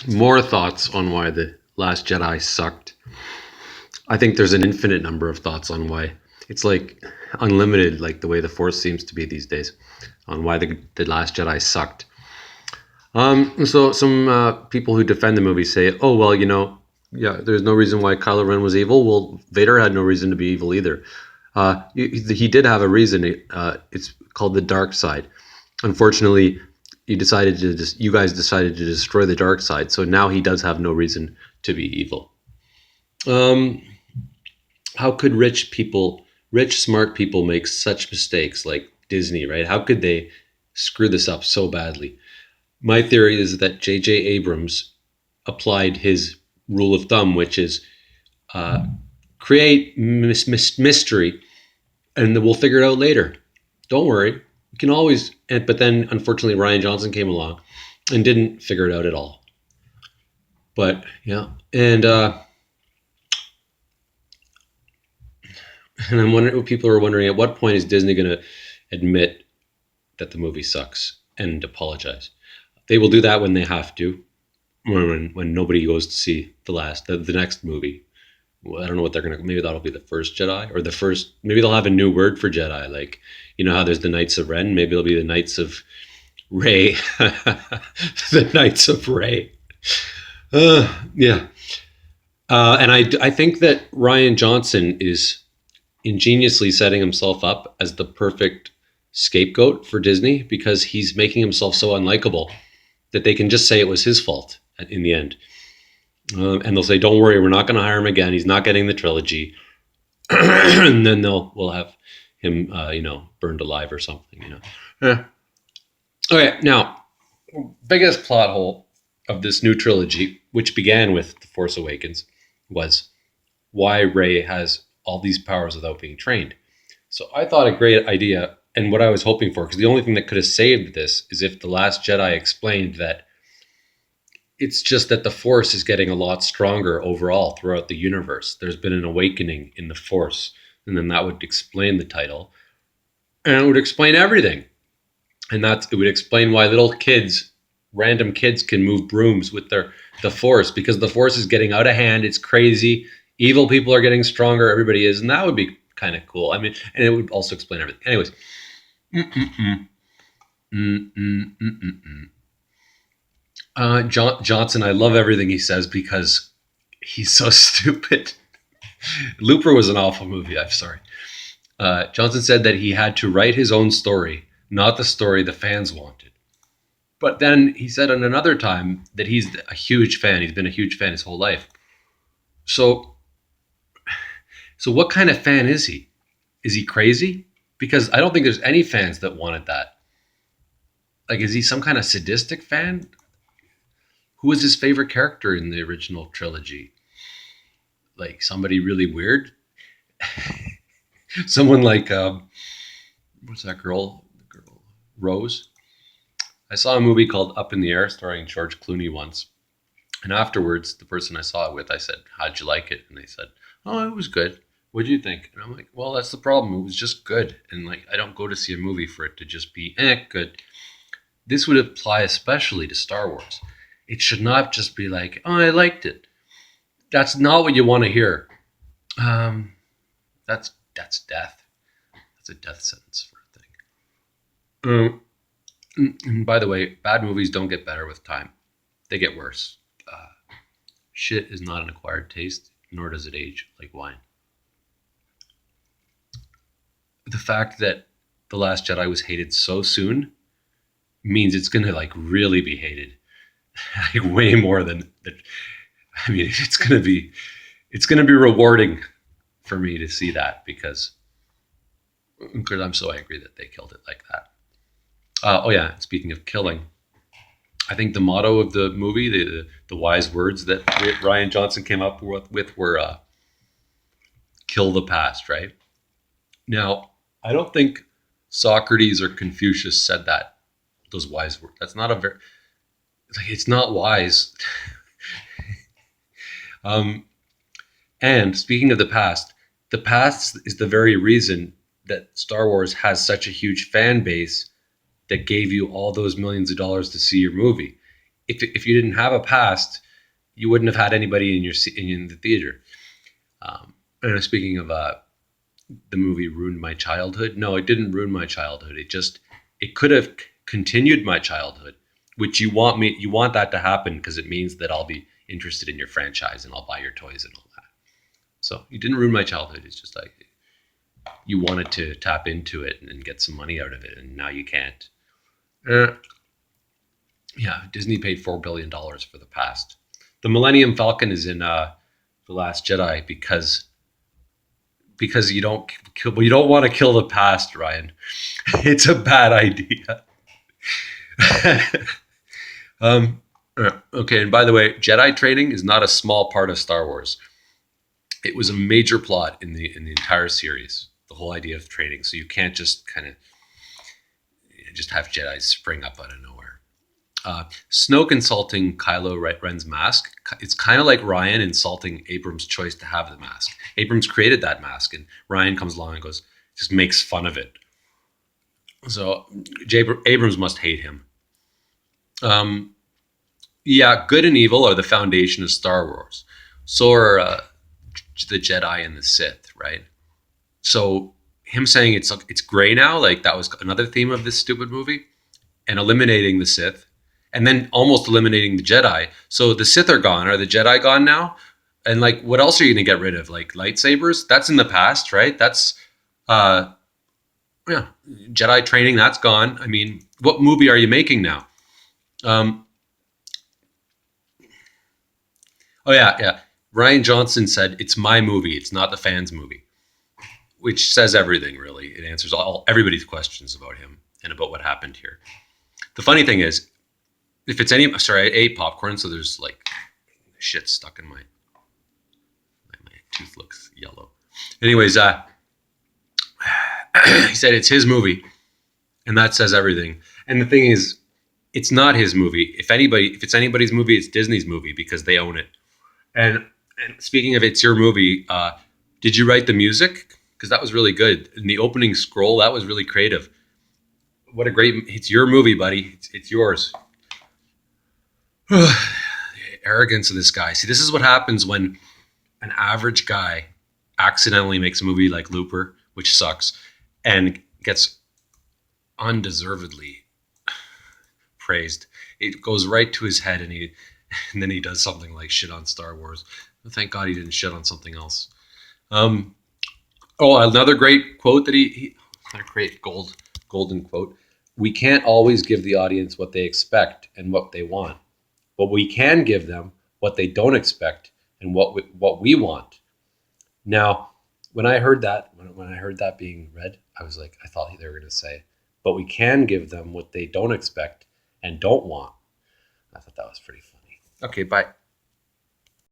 more thoughts on why the Last Jedi sucked. I think there's an infinite number of thoughts on why. It's like unlimited, like the way the Force seems to be these days, on why the Last Jedi sucked. So some people who defend the movie say, "Oh well, yeah, there's no reason why Kylo Ren was evil. Well, Vader had no reason to be evil either. He did have a reason. It's called the dark side. Unfortunately, you guys decided to destroy the dark side. So now he does have no reason to be evil. Um, how could rich, smart people make such mistakes like Disney, right? How could they screw this up so badly? My theory is that J.J. Abrams applied his rule of thumb, which is uh, create mystery, and then we'll figure it out later. Don't worry, you can always. But then, unfortunately, Ryan Johnson came along and didn't figure it out at all. But yeah, and I'm wondering. People are wondering at what point is Disney going to admit that the movie sucks and apologize? They will do that when they have to, when nobody goes to see the next movie. Well, I don't know what they're gonna. Maybe that'll be the first Jedi or the first. Maybe they'll have a new word for Jedi, like how there's the Knights of Ren. Maybe it'll be the Knights of Ray, the Knights of Ray. Yeah, and I think that Ryan Johnson is ingeniously setting himself up as the perfect scapegoat for Disney because he's making himself so unlikable that they can just say it was his fault in the end. And they'll say, "Don't worry, we're not going to hire him again. He's not getting the trilogy," and then we'll have him, burned alive or something. Yeah. Okay, now biggest plot hole of this new trilogy, which began with The Force Awakens, was why Rey has all these powers without being trained. So I thought a great idea, and what I was hoping for, because the only thing that could have saved this is if The Last Jedi explained that it's just that the Force is getting a lot stronger overall throughout the universe. There's been an awakening in the Force, and then that would explain the title, and it would explain everything. And it would explain why random kids, can move brooms with the Force because the Force is getting out of hand. It's crazy. Evil people are getting stronger. Everybody is, and that would be kind of cool. I mean, and it would also explain everything. Anyways, mm-mm-mm. Mm-mm-mm-mm-mm. Johnson, I love everything he says because he's so stupid. Looper was an awful movie. I'm sorry. Johnson said that he had to write his own story, not the story the fans wanted. But then he said on another time that he's a huge fan. He's been a huge fan his whole life. So, what kind of fan is he? Is he crazy? Because I don't think there's any fans that wanted that. Like, is he some kind of sadistic fan? Who was his favorite character in the original trilogy? Like somebody really weird? Someone like what's that girl? The girl Rose. I saw a movie called Up in the Air starring George Clooney once, and afterwards, the person I saw it with, I said, "How'd you like it?" And they said, "Oh, it was good. What'd you think?" And I'm like, "Well, that's the problem. It was just good." And like, I don't go to see a movie for it to just be good. This would apply especially to Star Wars. It should not just be like, "Oh, I liked it." That's not what you want to hear. Um, that's death. That's a death sentence for a thing. And by the way, bad movies don't get better with time; they get worse. Shit is not an acquired taste, nor does it age like wine. The fact that The Last Jedi was hated so soon means it's gonna like really be hated, like way more than. I mean, it's gonna be rewarding for me to see that because I'm so angry that they killed it like that. Oh yeah, speaking of killing, I think the motto of the movie, the wise words that Ryan Johnson came up with were "kill the past." Right now, I don't think Socrates or Confucius said those wise words. That's not a very it's not wise. um, and speaking of the past is the very reason that Star Wars has such a huge fan base that gave you all those millions of dollars to see your movie. if you didn't have a past, you wouldn't have had anybody in the theater. And speaking of the movie ruined my childhood. No, it didn't ruin my childhood. It could have continued my childhood, which you want that to happen because it means that I'll be interested in your franchise and I'll buy your toys and all that. So you didn't ruin my childhood. It's just like you wanted to tap into it and get some money out of it, and now you can't. Uh, yeah, Disney paid $4 billion for the past. The Millennium Falcon is in the Last Jedi because you don't want to kill the past, Ryan. It's a bad idea. um, okay, and by the way, Jedi training is not a small part of Star Wars. It was a major plot in the entire series. The whole idea of training, so you can't just kind of just have Jedi spring up out of nowhere. Snoke insulting Kylo Ren's mask. It's kind of like Ryan insulting Abrams' choice to have the mask. Abrams created that mask, and Ryan comes along and just makes fun of it. So Abrams must hate him. Um, yeah, good and evil are the foundation of Star Wars. So are the Jedi and the Sith, right? So him saying it's gray now, like that was another theme of this stupid movie, and eliminating the Sith, and then almost eliminating the Jedi. So the Sith are gone. Are the Jedi gone now? And like, what else are you going to get rid of? Like lightsabers? That's in the past, right? That's uh, yeah, Jedi training. That's gone. I mean, what movie are you making now? Um, oh yeah. Ryan Johnson said it's my movie. It's not the fans' movie, which says everything. Really, it answers everybody's questions about him and about what happened here. The funny thing is, if it's any, sorry, I ate popcorn, so there's like shit stuck in my tooth looks yellow. Anyways, he said it's his movie, and that says everything. And the thing is, it's not his movie. If it's anybody's movie, it's Disney's movie because they own it. And speaking of it's your movie, did you write the music? Because that was really good. In the opening scroll, that was really creative. What a great! It's your movie, buddy. It's yours. The arrogance of this guy. See, this is what happens when an average guy accidentally makes a movie like Looper, which sucks, and gets undeservedly praised. It goes right to his head, and then he does something like shit on Star Wars. Thank God he didn't shit on something else. Um, another great quote that another great golden quote. We can't always give the audience what they expect and what they want, but we can give them what they don't expect and what we want. Now, when I heard that, when I heard that being read, I was like, I thought they were going to say, but we can give them what they don't expect and don't want. I thought that was pretty funny. Okay, bye.